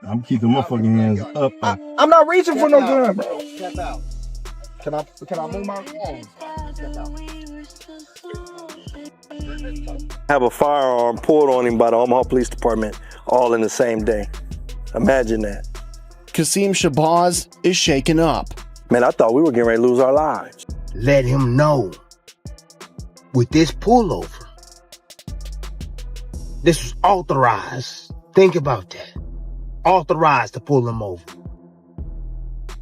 I'm keeping my fucking hands up. I'm not reaching for no gun, bro. Step out. Can I move my phone? Step out. Have a firearm pulled on him by the Omaha Police Department all in the same day. Imagine that. Qasim Shabazz is shaken up. Man, I thought we were getting ready to lose our lives. Let him know. With this pullover, this was authorized. Think about that. Authorized to pull him over.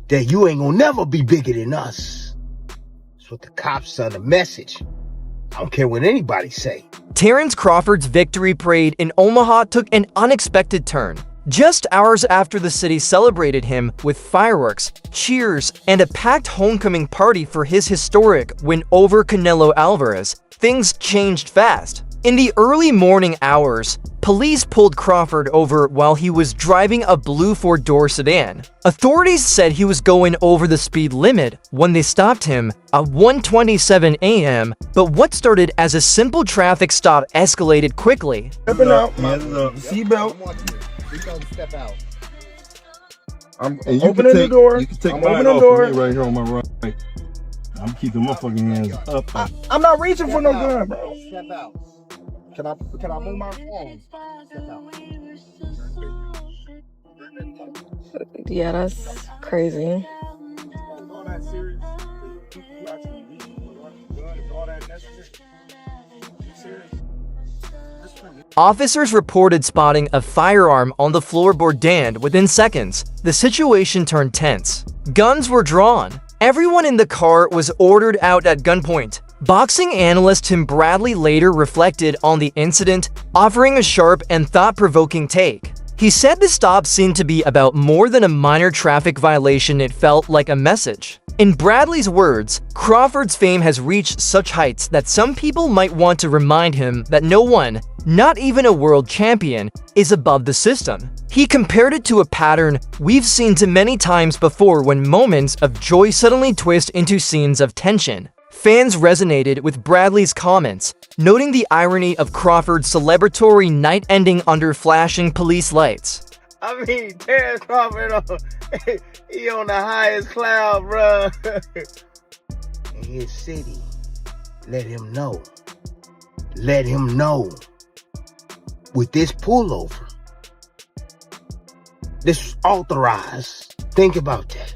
That you ain't gonna never be bigger than us. That's what the cops send a message. I don't care what anybody say. Terence Crawford's victory parade in Omaha took an unexpected turn. Just hours after the city celebrated him with fireworks, cheers, and a packed homecoming party for his historic win over Canelo Alvarez, things changed fast. In the early morning hours, police pulled Crawford over while he was driving a blue four-door sedan. Authorities said he was going over the speed limit when they stopped him at 1:27 a.m., but what started as a simple traffic stop escalated quickly. Stepping out, seatbelt. Step out. I'm opening the door. You can take I'm mine opening the off door. of me right here on my right. I'm keeping my fucking hands up. I'm not reaching for no gun, bro. Step out. Can I move my phone? Step out. Yeah, that's crazy. Officers reported spotting a firearm on the floorboard, and within seconds, the situation turned tense. Guns were drawn. Everyone in the car was ordered out at gunpoint. Boxing analyst Tim Bradley later reflected on the incident, offering a sharp and thought-provoking take. He said the stop seemed to be about more than a minor traffic violation. It felt like a message. In Bradley's words, Crawford's fame has reached such heights that some people might want to remind him that no one, not even a world champion, is above the system. He compared it to a pattern we've seen too many times before when moments of joy suddenly twist into scenes of tension. Fans resonated with Bradley's comments, noting the irony of Crawford's celebratory night ending under flashing police lights. I mean, Terence Crawford, he on the highest cloud, bruh. In his city, let him know. Let him know. With this pullover, this was authorized. Think about that.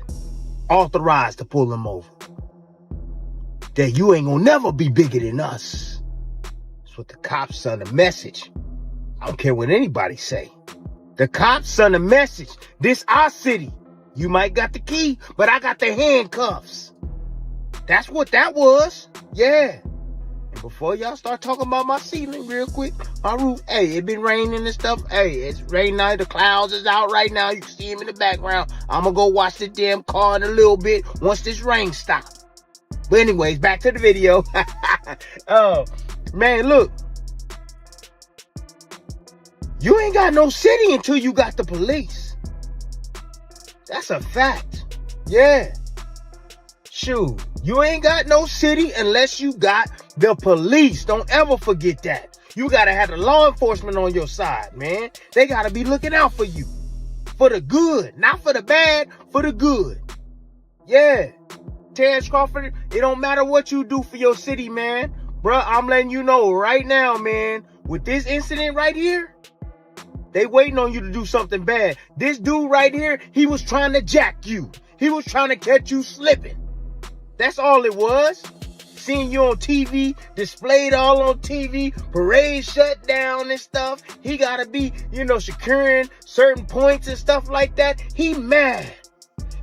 Authorized to pull him over. That you ain't gonna never be bigger than us. That's what the cops send a message. I don't care what anybody say. The cops send a message. This our city. You might got the key, but I got the handcuffs. That's what that was. Yeah. And before y'all start talking about my ceiling real quick, my roof, hey, it been raining and stuff. Hey, it's raining night. The clouds is out right now. You can see him in the background. I'm gonna go wash the damn car in a little bit once this rain stops. But anyways, back to the video. Oh, man, look. You ain't got no city until you got the police. That's a fact. Yeah. Shoot, you ain't got no city unless you got the police. Don't ever forget that. You gotta have the law enforcement on your side, man. They gotta be looking out for you. For the good, not for the bad, for the good. Yeah. Terence Crawford, it don't matter what you do for your city, man. Bruh, I'm letting you know right now, man. With this incident right here, they waiting on you to do something bad. This dude right here, he was trying to jack you. He was trying to catch you slipping. That's all it was. Seeing you on TV, displayed all on TV, parade shut down and stuff. He gotta be, securing certain points and stuff like that. He mad.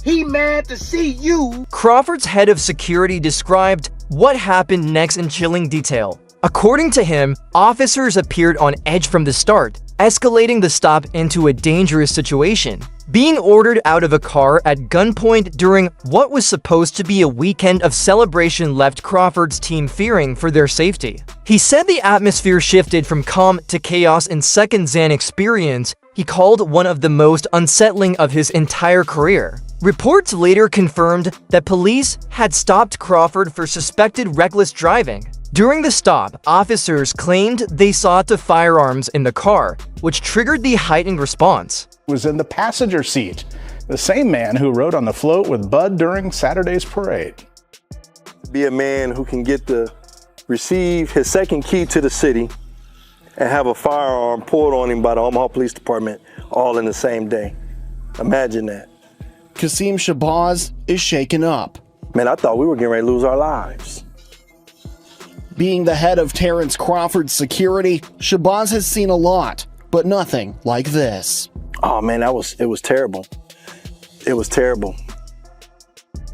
He mad to see you. Crawford's head of security described what happened next in chilling detail. According to him, officers appeared on edge from the start, escalating the stop into a dangerous situation. Being ordered out of a car at gunpoint during what was supposed to be a weekend of celebration left Crawford's team fearing for their safety. He said the atmosphere shifted from calm to chaos in seconds, an experience he called one of the most unsettling of his entire career. Reports later confirmed that police had stopped Crawford for suspected reckless driving. During the stop, officers claimed they saw two firearms in the car, which triggered the heightened response. was in the passenger seat, the same man who rode on the float with Bud during Saturday's parade. Be a man who can get to receive his second key to the city and have a firearm pulled on him by the Omaha Police Department all in the same day. Imagine that. Qasim Shabazz is shaken up. Man, I thought we were getting ready to lose our lives. Being the head of Terence Crawford's security, Shabazz has seen a lot, but nothing like this. Oh man, it was terrible. It was terrible.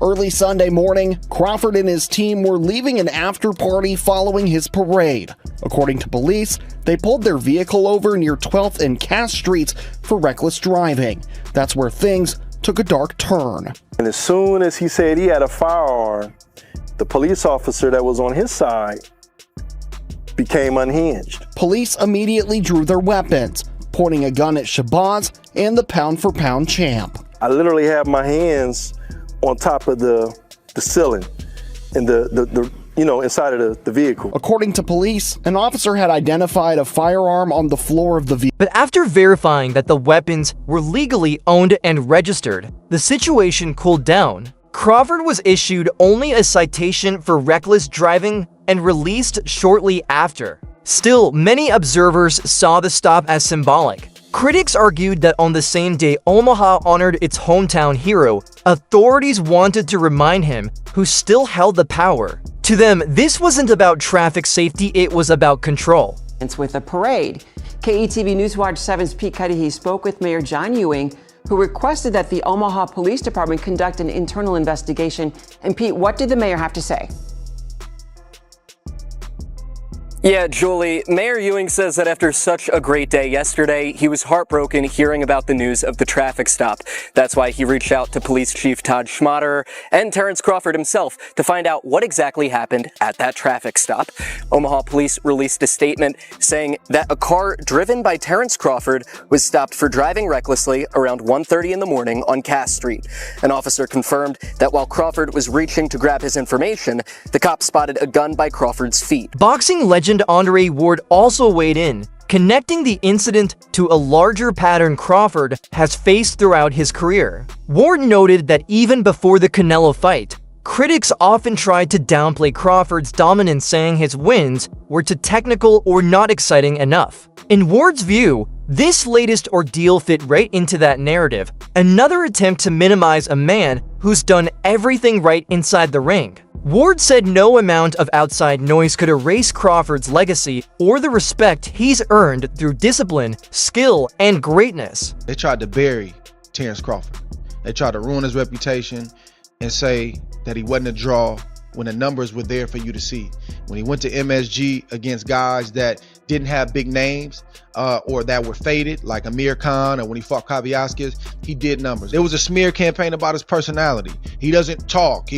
Early Sunday morning, Crawford and his team were leaving an after-party following his parade. According to police, they pulled their vehicle over near 12th and Cass Streets for reckless driving. That's where things took a dark turn. And as soon as he said he had a firearm, the police officer that was on his side became unhinged. Police immediately drew their weapons, pointing a gun at Shabazz and the pound-for-pound champ. I literally had my hands on top of the ceiling and inside of the vehicle. According to police, an officer had identified a firearm on the floor of the vehicle. But after verifying that the weapons were legally owned and registered, the situation cooled down. Crawford was issued only a citation for reckless driving and released shortly after. Still, many observers saw the stop as symbolic. Critics argued that on the same day Omaha honored its hometown hero, authorities wanted to remind him who still held the power. To them, this wasn't about traffic safety, it was about control. With a parade. KETV Newswatch 7's Pete Cudahy spoke with Mayor John Ewing, who requested that the Omaha Police Department conduct an internal investigation. And Pete, what did the mayor have to say? Yeah, Julie, Mayor Ewing says that after such a great day yesterday, he was heartbroken hearing about the news of the traffic stop. That's why he reached out to Police Chief Todd Schmaderer and Terence Crawford himself to find out what exactly happened at that traffic stop. Omaha Police released a statement saying that a car driven by Terence Crawford was stopped for driving recklessly around 1:30 in the morning on Cass Street. An officer confirmed that while Crawford was reaching to grab his information, the cop spotted a gun by Crawford's feet. Boxing legend Andre Ward also weighed in, connecting the incident to a larger pattern Crawford has faced throughout his career. Ward noted that even before the Canelo fight, critics often tried to downplay Crawford's dominance, saying his wins were too technical or not exciting enough. In Ward's view, this latest ordeal fit right into that narrative, another attempt to minimize a man who's done everything right inside the ring. Ward said no amount of outside noise could erase Crawford's legacy or the respect he's earned through discipline, skill, and greatness. They tried to bury Terence Crawford. They tried to ruin his reputation and say that he wasn't a draw when the numbers were there for you to see. When he went to MSG against guys that didn't have big names or that were faded, like Amir Khan, or when he fought Kaviaskis, he did numbers. It was a smear campaign about his personality. He doesn't talk.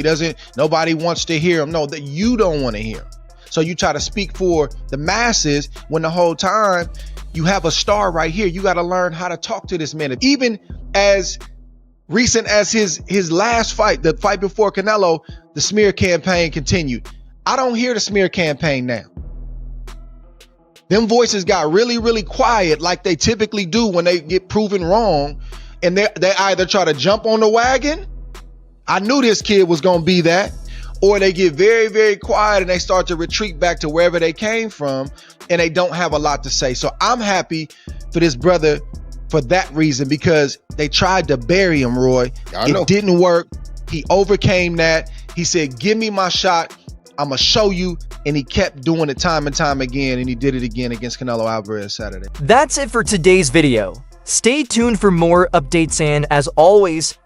Nobody wants to hear him. No, that you don't want to hear him. So you try to speak for the masses when the whole time you have a star right here. You got to learn how to talk to this man. Even as recent as his last fight, the fight before Canelo, the smear campaign continued. I don't hear the smear campaign now. Them voices got really, really quiet like they typically do when they get proven wrong. And they either try to jump on the wagon, I knew this kid was going to be that, or they get very, very quiet and they start to retreat back to wherever they came from and they don't have a lot to say. So I'm happy for this brother for that reason, because they tried to bury him, Roy. It didn't work. He overcame that. He said, give me my shot. I'm going to show you. And he kept doing it time and time again. And he did it again against Canelo Alvarez Saturday. That's it for today's video. Stay tuned for more updates, and as always,